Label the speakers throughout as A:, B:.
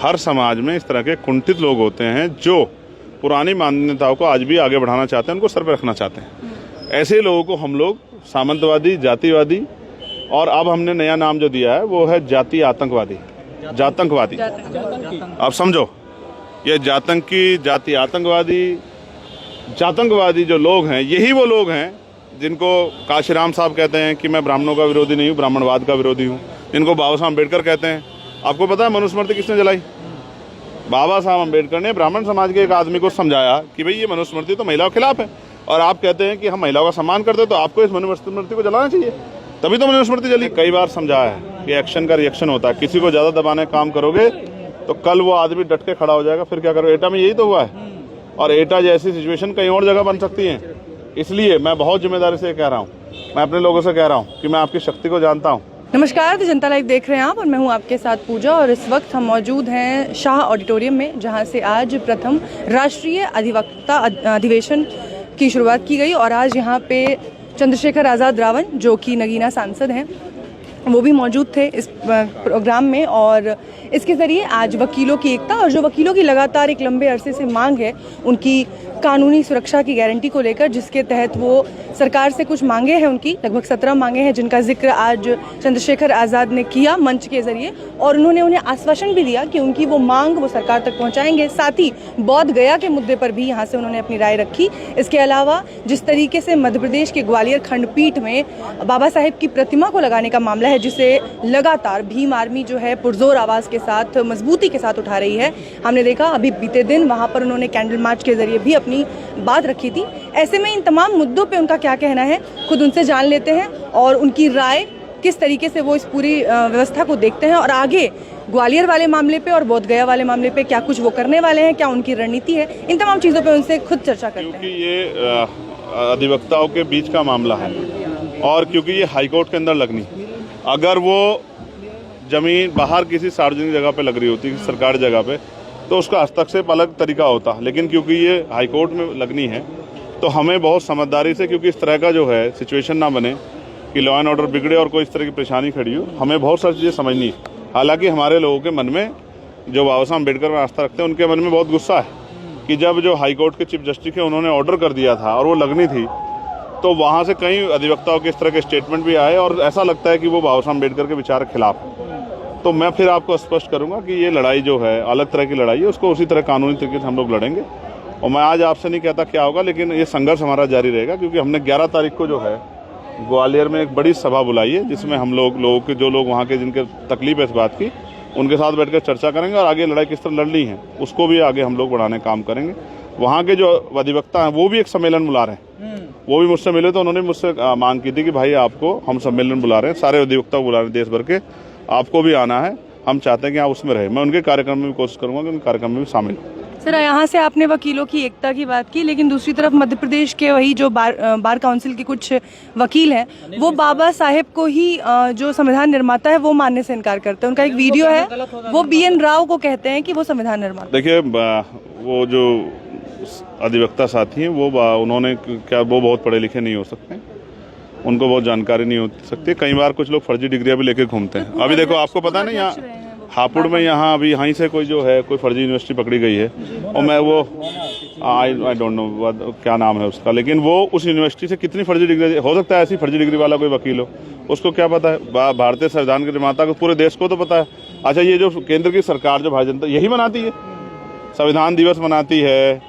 A: हर समाज में इस तरह के कुंठित लोग होते हैं जो पुरानी मान्यताओं को आज भी आगे बढ़ाना चाहते हैं, उनको सर पर रखना चाहते हैं। ऐसे लोगों को हम लोग सामंतवादी, जातिवादी, और अब हमने नया नाम जो दिया है वो है जातीय आतंकवादी, जातंकवादी। आप समझो, ये जातंकी, जातीय आतंकवादी, जातंकवादी जो लोग हैं, यही वो लोग हैं जिनको काशीराम साहब कहते हैं कि मैं ब्राह्मणों का विरोधी नहीं हूँ, ब्राह्मणवाद का विरोधी हूँ, जिनको बाबा साहब अम्बेडकर कहते हैं। आपको पता है मनुस्मृति किसने जलाई? बाबा साहब अम्बेडकर ने ब्राह्मण समाज के एक आदमी को समझाया कि भाई ये मनुस्मृति तो महिलाओं के खिलाफ है, और आप कहते हैं कि हम महिलाओं का सम्मान करते हैं, तो आपको इस मनुस्मृति को जलाना चाहिए, तभी तो मनुस्मृति जली। कई बार समझाया है कि एक्शन का रिएक्शन होता है, किसी को ज़्यादा दबाने का काम करोगे तो कल वो आदमी डट के खड़ा हो जाएगा, फिर क्या करोगे। एटा में यही तो हुआ है, और एटा जैसी सिचुएशन कहीं और जगह बन सकती है। इसलिए मैं बहुत जिम्मेदारी से कह रहा हूँ, मैं अपने लोगों से कह रहा हूँ कि मैं आपकी शक्ति को जानता हूँ।
B: नमस्कार, द जनता लाइव देख रहे हैं आप, और मैं हूं आपके साथ पूजा। और इस वक्त हम मौजूद हैं शाह ऑडिटोरियम में, जहां से आज प्रथम राष्ट्रीय अधिवक्ता अधिवेशन की शुरुआत की गई। और आज यहां पे चंद्रशेखर आज़ाद रावण, जो कि नगीना सांसद हैं, वो भी मौजूद थे इस प्रोग्राम में। और इसके ज़रिए आज वकीलों की एकता, और जो वकीलों की लगातार एक लंबे अरसे से मांग है उनकी कानूनी सुरक्षा की गारंटी को लेकर, जिसके तहत वो सरकार से कुछ मांगे हैं, उनकी लगभग 17 मांगे हैं, जिनका जिक्र आज चंद्रशेखर आज़ाद ने किया मंच के ज़रिए। और उन्होंने उन्हें आश्वासन भी दिया कि उनकी वो मांग वो सरकार तक पहुंचाएंगे। साथ ही बोध गया के मुद्दे पर भी यहाँ से उन्होंने अपनी राय रखी। इसके अलावा जिस तरीके से मध्य प्रदेश के ग्वालियर खंडपीठ में बाबा साहेब की प्रतिमा को लगाने का मामला है, जिसे लगातार भीम आर्मी जो है पुरजोर आवाज़ के साथ, मजबूती के साथ उठा रही है, हमने देखा अभी बीते दिन वहाँ पर उन्होंने कैंडल मार्च के ज़रिए भी अपनी बात रखी थी। ऐसे में इन तमाम मुद्दों पे उनका क्या कहना है, खुद उनसे जान लेते हैं, और उनकी राय किस तरीके से वो इस पूरी व्यवस्था को देखते हैं, और आगे ग्वालियर वाले मामले पे और बोध गया वाले मामले पे क्या कुछ वो करने वाले हैं, क्या उनकी रणनीति है, इन तमाम चीज़ों पे उनसे खुद चर्चा करते हैं।
A: क्योंकि ये अधिवक्ताओं के बीच का मामला है, और क्योंकि ये हाईकोर्ट के अंदर लगनी, अगर वो जमीन बाहर किसी सार्वजनिक जगह पे लग रही होती, सरकारी जगह पे, तो उसका हस्तक्षेप अलग तरीका होता। लेकिन क्योंकि ये हाईकोर्ट में लगनी है, तो हमें बहुत समझदारी से, क्योंकि इस तरह का जो है सिचुएशन ना बने कि लॉ एंड ऑर्डर बिगड़े और कोई इस तरह की परेशानी खड़ी हो, हमें बहुत सारी चीज़ें समझनी है। हालांकि हमारे लोगों के मन में, जो बाबा साहब अम्बेडकर में आस्था रखते हैं, उनके मन में बहुत गुस्सा है कि जब जो हाईकोर्ट के चीफ जस्टिस है उन्होंने ऑर्डर कर दिया था और वो लगनी थी, तो वहाँ से कई अधिवक्ताओं के इस तरह के स्टेटमेंट भी आए, और ऐसा लगता है कि वो बाबा साहब अम्बेडकर के विचार के खिलाफ है। तो मैं फिर आपको स्पष्ट करूंगा कि ये लड़ाई जो है अलग तरह की लड़ाई है, उसको उसी तरह कानूनी तरीके से हम लोग लड़ेंगे। और मैं आज आपसे नहीं कहता क्या होगा, लेकिन ये संघर्ष हमारा जारी रहेगा, क्योंकि हमने 11 तारीख को जो है ग्वालियर में एक बड़ी सभा बुलाई है, जिसमें हम लोगों के जो लोग वहाँ के जिनके तकलीफ है इस बात की, उनके साथ बैठकर चर्चा करेंगे, और आगे लड़ाई किस तरह लड़नी है उसको भी आगे हम लोग बढ़ाने का काम करेंगे। वहाँ के जो अधिवक्ता हैं वो भी एक सम्मेलन बुला रहे हैं, वो भी मुझसे मिले, तो उन्होंने मुझसे मांग की थी कि भाई आपको हम सम्मेलन बुला रहे हैं, सारे अधिवक्ता बुला रहे हैं देश भर के, आपको भी आना है, हम चाहते हैं कि आप उसमें रहे। मैं उनके कार्यक्रम में भी कोशिश करूंगा कि उनके कार्यक्रम में भी शामिल हो।
B: सर, यहाँ से आपने वकीलों की एकता की बात की, लेकिन दूसरी तरफ मध्य प्रदेश के वही जो बार काउंसिल के कुछ वकील हैं, वो बाबा साहेब को ही जो संविधान निर्माता है वो मानने से इनकार करते हैं। उनका एक वीडियो है, वो BN राव को कहते हैं कि वो संविधान निर्माता।
A: देखिए, वो जो अधिवक्ता साथी हैं वो उन्होंने क्या, वो बहुत पढ़े लिखे नहीं हो सकते, उनको बहुत जानकारी नहीं हो सकती। कई बार कुछ लोग फर्जी डिग्रियां भी लेके घूमते हैं। अभी देखो, आपको पता नहीं, यहाँ हापुड़ में यहाँ अभी यहीं से कोई जो है कोई फर्जी यूनिवर्सिटी पकड़ी गई है, और मैं वो आई डोंट नो क्या नाम है उसका, लेकिन वो उस यूनिवर्सिटी से कितनी फर्जी डिग्री, हो सकता है ऐसी फर्जी डिग्री वाला कोई वकील हो, उसको क्या पता है। भारतीय संविधान के निर्माता को पूरे देश को तो पता है। अच्छा, ये जो केंद्र की सरकार जो भारतीय जनता यही मनाती है, संविधान दिवस मनाती है,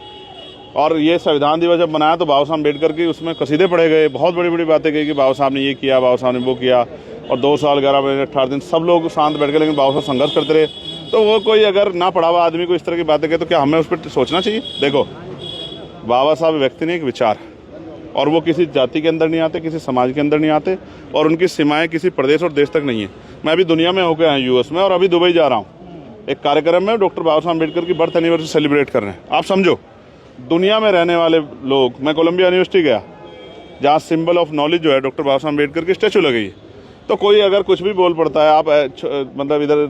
A: और ये संविधान दिवस जब मनाया तो बाबा साहब अम्बेडकर की उसमें कसीदे पढ़े गए, बहुत बड़ी बड़ी बातें कही कि बाबा साहब ने ये किया, बाबा साहब ने वो किया, और 2 साल 11 महीने 18 दिन सब लोग शांत बैठ गए, लेकिन बाबा साहब संघर्ष करते रहे। तो वो कोई अगर ना पढ़ा हुआ आदमी को इस तरह की बातें कहे, तो क्या हमें उस पर सोचना चाहिए? देखो, बाबा साहब व्यक्ति नहीं, एक विचार, और वो किसी जाति के अंदर नहीं आते, किसी समाज के अंदर नहीं आते, और उनकी सीमाएं किसी प्रदेश और देश तक नहीं है। मैं अभी दुनिया में होकर आया US में, और अभी दुबई जा रहा हूँ, एक कार्यक्रम में डॉक्टर बाबा साहब अम्बेडकर की बर्थ एनिवर्सरी सेलिब्रेट कर रहे हैं। आप समझो, दुनिया में रहने वाले लोग, मैं कोलंबिया यूनिवर्सिटी गया, जहाँ सिंबल ऑफ नॉलेज जो है डॉक्टर बाबा साहब अम्बेडकर की स्टैचू लगी है, तो कोई अगर कुछ भी बोल पड़ता है, आप मतलब इधर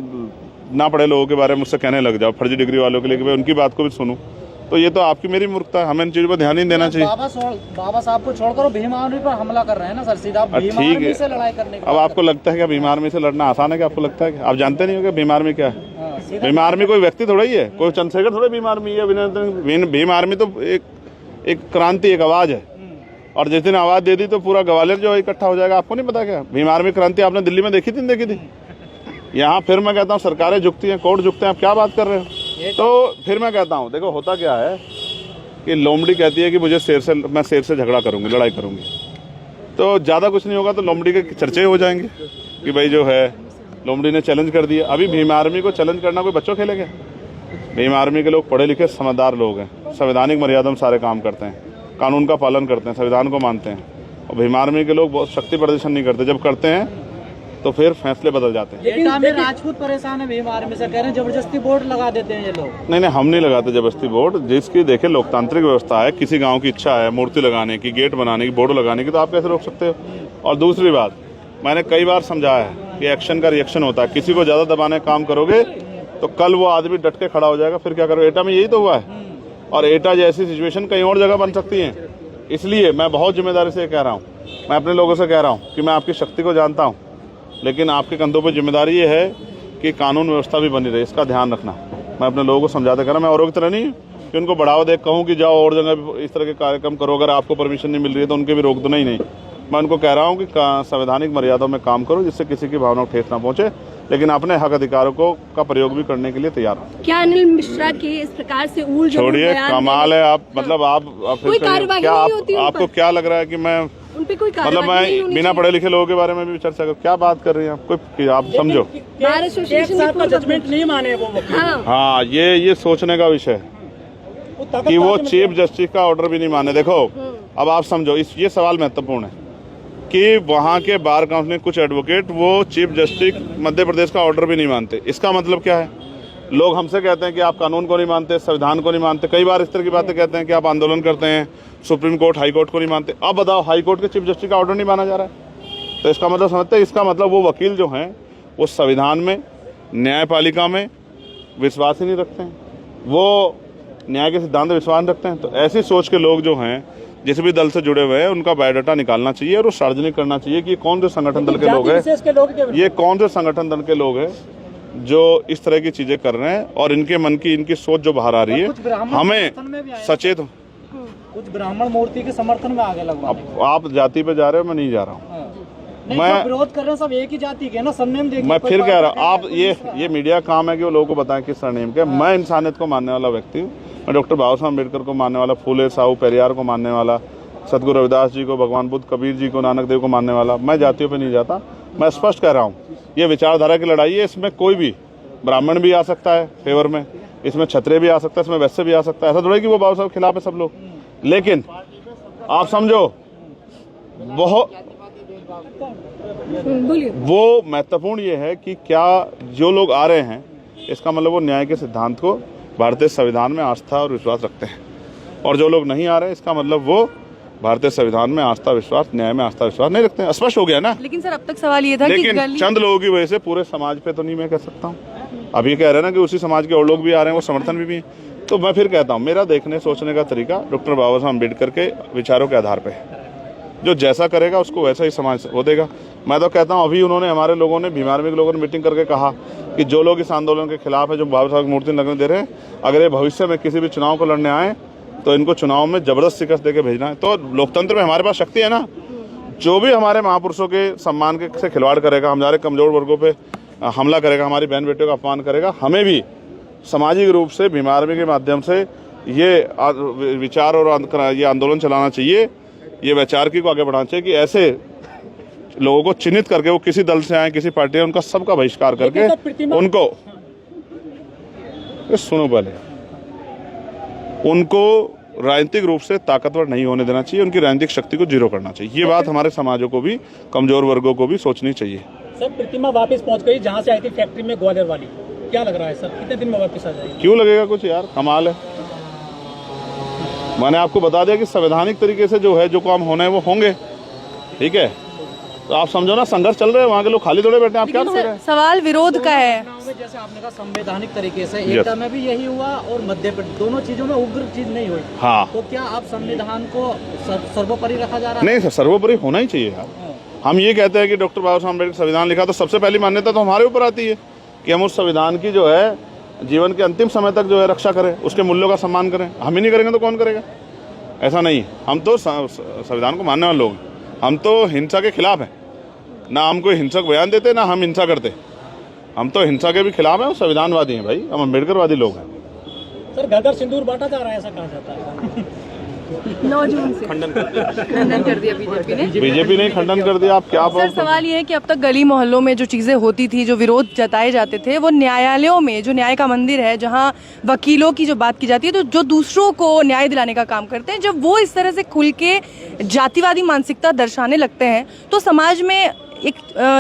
A: ना पढ़े लोगों के बारे में मुझसे कहने लग जाओ, फर्जी डिग्री वालों के लिए, कि मैं उनकी बात को भी सुनूं, तो ये तो आपकी मेरी मूर्खता है। हमें इन चीज़ों पर ध्यान नहीं देना चाहिए।
C: बाबा साहब को छोड़कर भीम आर्मी पर हमला कर रहे हैं ना सर, सीधा भीम आर्मी से लड़ाई करने।
A: अब आपको लगता है कि भीम आर्मी से लड़ना आसान है? क्या आपको लगता है कि आप जानते नहीं हो कि भीम आर्मी क्या है? भीम आर्मी कोई व्यक्ति थोड़ा ही है, कोई चंद्रशेखर थोड़ा भीम आर्मी है। भीम आर्मी तो एक क्रांति, एक आवाज है, और जिस दिन आवाज दे दी तो पूरा ग्वालियर जो इकट्ठा हो जाएगा। आपको नहीं पता क्या भीम आर्मी क्रांति आपने दिल्ली में देखी थी, नहीं देखी थी? यहाँ फिर मैं कहता हूँ सरकारें झुकती हैं, कोर्ट झुकते हैं, आप क्या बात कर रहे हो? तो फिर मैं कहता हूँ देखो होता क्या है कि लोमड़ी कहती है कि मैं शेर से झगड़ा करूंगी, लड़ाई करूंगी, तो ज़्यादा कुछ नहीं होगा तो लोमड़ी के चर्चे हो जाएंगे कि भाई जो है लोमड़ी ने चैलेंज कर दिया। अभी भीम आर्मी को चैलेंज करना कोई बच्चों खेलेगा? भीम आर्मी के लोग पढ़े लिखे समझदार लोग हैं, संवैधानिक मर्यादा में सारे काम करते हैं, कानून का पालन करते हैं, संविधान को मानते हैं। और भीम आर्मी के लोग बहुत शक्ति प्रदर्शन नहीं करते, जब करते हैं तो फिर फैसले बदल जाते हैं।
C: लेकिन राजपूत परेशान है भीम आर्मी से, कह रहे हैं जबरदस्ती बोर्ड लगा देते हैं ये लोग।
A: नहीं, हम नहीं लगाते जबरदस्ती बोर्ड। जिसकी देखे लोकतांत्रिक व्यवस्था है, किसी गांव की इच्छा है मूर्ति लगाने की, गेट बनाने की, बोर्ड लगाने की, तो आप कैसे रोक सकते हो? और दूसरी बात, मैंने कई बार समझाया है कि एक्शन का रिएक्शन होता है। किसी को ज्यादा दबाने का काम करोगे तो कल वो आदमी डट के खड़ा हो जाएगा, फिर क्या करोगे? एटा में यही तो हुआ है, और एटा जैसी सिचुएशन कहीं और जगह बन सकती है। इसलिए मैं बहुत जिम्मेदारी से कह रहा हूँ, मैं अपने लोगों से कह रहा हूँ कि मैं आपकी शक्ति को जानता हूँ, लेकिन आपके कंधों पर जिम्मेदारी ये है कि कानून व्यवस्था भी बनी रहे, इसका ध्यान रखना। मैं अपने लोगों को समझाते कर रहा हूँ, मैं औरों की तरह नहीं कि उनको बढ़ावा दे कहूँ कि जाओ और जगह इस तरह के कार्यक्रम करो, अगर आपको परमिशन नहीं मिल रही है तो उनके भी रोक दो। नहीं, मैं उनको कह रहा हूँ कि संवैधानिक मर्यादाओं में काम करो, जिससे किसी की भावना को ठेस ना पहुंचे, लेकिन अपने हक अधिकारों का प्रयोग भी करने के लिए तैयार हो।
D: क्या अनिल मिश्रा के इस प्रकार से
A: छोड़िए, कमाल है। आप मतलब आप
D: कोई कार्रवाई नहीं होती
A: आपको क्या लग रहा है कि मैं
D: उन पे कोई
A: मतलब मैं बिना पढ़े लिखे लोगों के बारे में भी चर्चा करूं? क्या बात कर रही हैं आप? कोई आप समझो,
D: बार एसोसिएशन
C: का जजमेंट नहीं माने वो वकील।
A: हाँ, ये सोचने का विषय है कि वो चीफ जस्टिस का ऑर्डर भी नहीं माने। देखो अब आप समझो, ये सवाल महत्वपूर्ण है कि वहाँ के बार काउंसिल कुछ एडवोकेट वो चीफ जस्टिस मध्य प्रदेश का ऑर्डर भी नहीं मानते। इसका मतलब क्या है? लोग हमसे कहते हैं कि आप कानून को नहीं मानते, संविधान को नहीं मानते, कई बार इस तरह की बातें कहते हैं कि आप आंदोलन करते हैं, सुप्रीम कोर्ट हाई कोर्ट को नहीं मानते। अब बताओ, हाई कोर्ट के चीफ जस्टिस का ऑर्डर नहीं माना जा रहा है, तो इसका मतलब समझते हैं? इसका मतलब वो वकील जो हैं वो संविधान में, न्यायपालिका में विश्वास ही नहीं रखते हैं, वो न्याय के सिद्धांत में विश्वास रखते हैं। तो ऐसी सोच के लोग जो हैं, जिस भी दल से जुड़े हुए हैं, उनका बायोडाटा निकालना चाहिए और वो सार्वजनिक करना चाहिए कि कौन से संगठन दल के लोग हैं, ये कौन से संगठन दल के लोग हैं जो इस तरह की चीजें कर रहे हैं, और इनके मन की, इनकी सोच जो बाहर आ रही है। हमें सचेत,
C: कुछ ब्राह्मण मूर्ति के समर्थन में आगे लगवा।
A: आप जाति पे जा रहे हो, मैं नहीं जा रहा हूँ।
C: मैं विरोध कर रहे हैं, सब एक ही जाति के ना, सरनेम देखिए।
A: मैं फिर कह रहा हूँ, आप ये मीडिया काम है कि वो लोगों को बताएं किस सरनेम के। मैं इंसानियत को मानने वाला व्यक्ति हूँ, मैं डॉक्टर बाबा साहब अम्बेडकर को मानने वाला, फूले साहू पेरियार को मानने वाला, सतगुरु रविदास जी को, भगवान बुद्ध, कबीर जी को, नानक देव को मानने वाला। मैं जातियों पे नहीं जाता। मैं स्पष्ट कह रहा हूँ, ये विचारधारा की लड़ाई है। इसमें कोई भी ब्राह्मण भी आ सकता है फेवर में, इसमें क्षत्रिय भी आ सकता है, इसमें वैश्य भी आ सकता है। ऐसा थोड़ा कि वो बाबा साहब के खिलाफ है सब लोग, लेकिन आप समझो वो महत्वपूर्ण ये है कि क्या जो लोग आ रहे हैं, इसका मतलब वो न्याय के सिद्धांत को, भारतीय संविधान में आस्था और विश्वास रखते हैं, और जो लोग नहीं आ रहे हैं, इसका मतलब वो भारतीय संविधान में आस्था विश्वास, न्याय में आस्था विश्वास नहीं रखते हैं। स्पष्ट हो गया ना?
B: लेकिन सर अब तक सवाल ये था
A: लेकिन
B: कि
A: चंद लोगों की वजह से पूरे समाज पे तो नहीं मैं कह सकता हूँ। अब ये कह रहे हैं ना कि उसी समाज के और लोग भी आ रहे हैं, वो समर्थन भी है। तो मैं फिर कहता हूँ, मेरा देखने सोचने का तरीका डॉक्टर बाबा साहब अम्बेडकर के विचारों के आधार पर है। जो जैसा करेगा उसको वैसा ही समाज वो देगा। मैं तो कहता हूँ, अभी उन्होंने, हमारे लोगों ने, भीम आर्मी के लोगों ने मीटिंग करके कहा कि जो लोग इस आंदोलन के खिलाफ है, जो बाबा साहब की मूर्ति लगने दे रहे हैं, अगर ये भविष्य में किसी भी चुनाव को लड़ने आए तो इनको चुनाव में जबरदस्त शिकस्त देके भेजना है। तो लोकतंत्र में हमारे पास शक्ति है ना। जो भी हमारे महापुरुषों के सम्मान के से खिलवाड़ करेगा, हमारे कमजोर वर्गों पे हमला करेगा, हमारी बहन बेटियों का अपमान करेगा, हमें भी सामाजिक रूप से भीम आर्मी के माध्यम से ये विचार और ये आंदोलन चलाना चाहिए, ये वैचारिकी को आगे बढ़ाना चाहिए कि ऐसे लोगों को चिन्हित करके, वो किसी दल से आए, किसी पार्टी, उनका सबका बहिष्कार करके उनको, सुनो पहले, उनको राजनीतिक रूप से ताकतवर नहीं होने देना चाहिए, उनकी राजनीतिक शक्ति को जीरो करना चाहिए। ये बात हमारे समाजों को भी, कमजोर वर्गों को भी सोचनी चाहिए।
C: सर, प्रतिमा वापस पहुंच गई जहां से आई थी, फैक्ट्री में, ग्वालियर वाली। क्या लग रहा है सर, कितने दिन में वापस आ जाएगी?
A: क्यों लगेगा कुछ यार, कमाल है। मैंने आपको बता दिया कि संवैधानिक तरीके से जो है, जो काम होना है वो होंगे, ठीक है। तो आप समझो ना, संघर्ष चल रहे हैं, वहाँ के लोग खाली थोड़े बैठे हैं। आप क्या कर रहे हैं?
B: सवाल विरोध का है।
C: जैसे आपने कहा संवैधानिक तरीके से, एकता में भी यही हुआ और मध्य प्रदेश, दोनों चीजों में उग्र चीज नहीं हुई।
A: हाँ,
C: तो क्या आप संविधान को सर्वोपरि रखा जा रहा है?
A: नहीं सर, सर्वोपरि होना ही चाहिए यार। हम ये कहते हैं कि डॉक्टर बाबा साहब अम्बेडकर संविधान लिखा, तो सबसे पहली मान्यता तो हमारे ऊपर आती है कि हम उस संविधान की जो है जीवन के अंतिम समय तक जो है रक्षा करें, उसके मूल्यों का सम्मान करें। हम ही नहीं करेंगे तो कौन करेगा? ऐसा नहीं, हम तो संविधान को मानने वाले लोग हैं, हम तो हिंसा के खिलाफ हैं। ना हम कोई हिंसक बयान देते ना हम हिंसा करते, हम तो हिंसा के भी खिलाफ हैं और संविधानवादी हैं भाई, हम अम्बेडकरवादी लोग हैं।
C: सर घर घर सिंदूर बांटा जा रहा है, ऐसा कहा जाता है।
B: 9 जून से खंडन कर दिया बीजेपी ने।
A: बीजेपी ने खंडन कर दिया। आप क्या
B: सर सवाल ये है कि अब तक गली मोहल्लों में जो चीजें होती थी, जो विरोध जताए जाते थे, वो न्यायालयों में, जो न्याय का मंदिर है जहां वकीलों की जो बात की जाती है, तो जो दूसरों को न्याय दिलाने का काम करते हैं, जब वो इस तरह से खुल के जातिवादी मानसिकता दर्शाने लगते हैं तो समाज में एक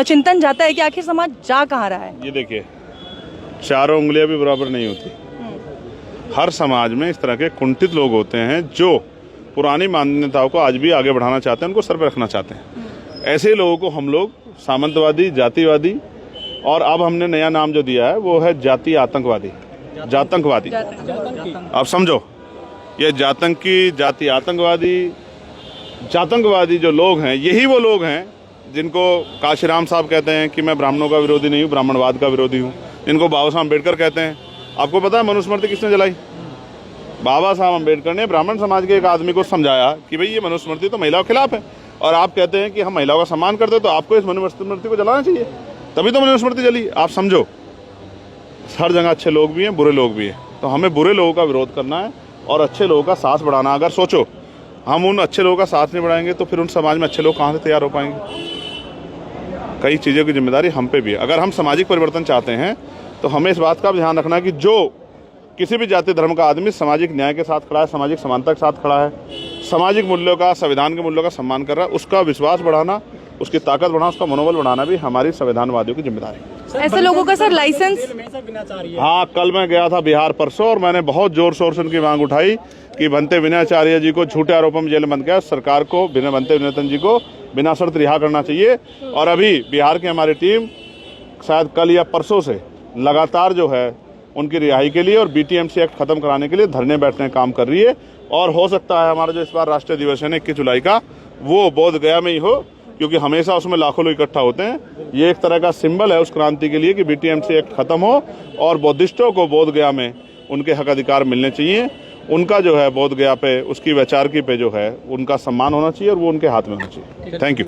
B: चिंतन जाता है कि आखिर समाज जा कहाँ रहा है।
A: ये देखिए, चारों उंगलियां भी बराबर नहीं होती। हर समाज में इस तरह के कुंठित लोग होते हैं जो पुरानी मान्यताओं को आज भी आगे बढ़ाना चाहते हैं, उनको सर पे रखना चाहते हैं। ऐसे लोगों को हम लोग सामंतवादी, जातिवादी, और अब हमने नया नाम जो दिया है वो है जाति आतंकवादी, जातंकवादी। आप समझो, ये जातंकी, जाति आतंकवादी, जातंकवादी जो लोग हैं, यही वो लोग हैं जिनको काशीराम साहब कहते हैं कि मैं ब्राह्मणों का विरोधी नहीं हूँ, ब्राह्मणवाद का विरोधी हूँ, जिनको बाबा साहब अम्बेडकर कहते हैं। आपको पता है मनुस्मृति किसने जलाई? बाबा साहब अम्बेडकर ने ब्राह्मण समाज के एक आदमी को समझाया कि भाई ये मनुस्मृति तो महिलाओं के खिलाफ है, और आप कहते हैं कि हम महिलाओं का सम्मान करते हैं, तो आपको इस मनुस्मृति को जलाना चाहिए, तभी तो मनुस्मृति जली। आप समझो, हर जगह अच्छे लोग भी हैं, बुरे लोग भी हैं, तो हमें बुरे लोगों का विरोध करना है और अच्छे लोगों का साथ बढ़ाना। अगर सोचो हम उन अच्छे लोगों का साथ नहीं बढ़ाएंगे तो फिर उन समाज में अच्छे लोग कहाँ से तैयार हो पाएंगे? कई चीज़ों की जिम्मेदारी हम पे भी है। अगर हम सामाजिक परिवर्तन चाहते हैं तो हमें इस बात का भी ध्यान रखना है कि जो किसी भी जाति धर्म का आदमी सामाजिक न्याय के साथ खड़ा है, सामाजिक समानता के साथ खड़ा है, सामाजिक मूल्यों का, संविधान के मूल्यों का सम्मान कर रहा है, उसका विश्वास बढ़ाना, उसकी ताकत बढ़ाना, उसका मनोबल बढ़ाना भी हमारी संविधानवादियों की जिम्मेदारी है।
B: ऐसे लोगों का सर लाइसेंस?
A: हाँ, कल मैं गया था बिहार परसों और मैंने बहुत जोर शोर से उनकी मांग उठाई कि बनते विनयाचार्य जी को झूठे आरोपों में जेल में बंद किया, सरकार को बनते विनयतन जी को बिना शर्त रिहा करना चाहिए। और अभी बिहार की हमारी टीम शायद कल या परसों से लगातार जो है उनकी रिहाई के लिए और BTMC एक्ट खत्म कराने के लिए धरने बैठने का काम कर रही है। और हो सकता है हमारा जो इस बार राष्ट्रीय दिवस है 21 जुलाई का, वो बोध गया में ही हो, क्योंकि हमेशा उसमें लाखों लोग इकट्ठा होते हैं। ये एक तरह का सिंबल है उस क्रांति के लिए कि BTMC एक्ट खत्म हो और बौद्धिस्टों को बोध गया में उनके हक अधिकार मिलने चाहिए। उनका जो है बोध गया पे, उसकी वैचारिकी पे जो है उनका सम्मान होना चाहिए और वो उनके हाथ में होना चाहिए। Thank you.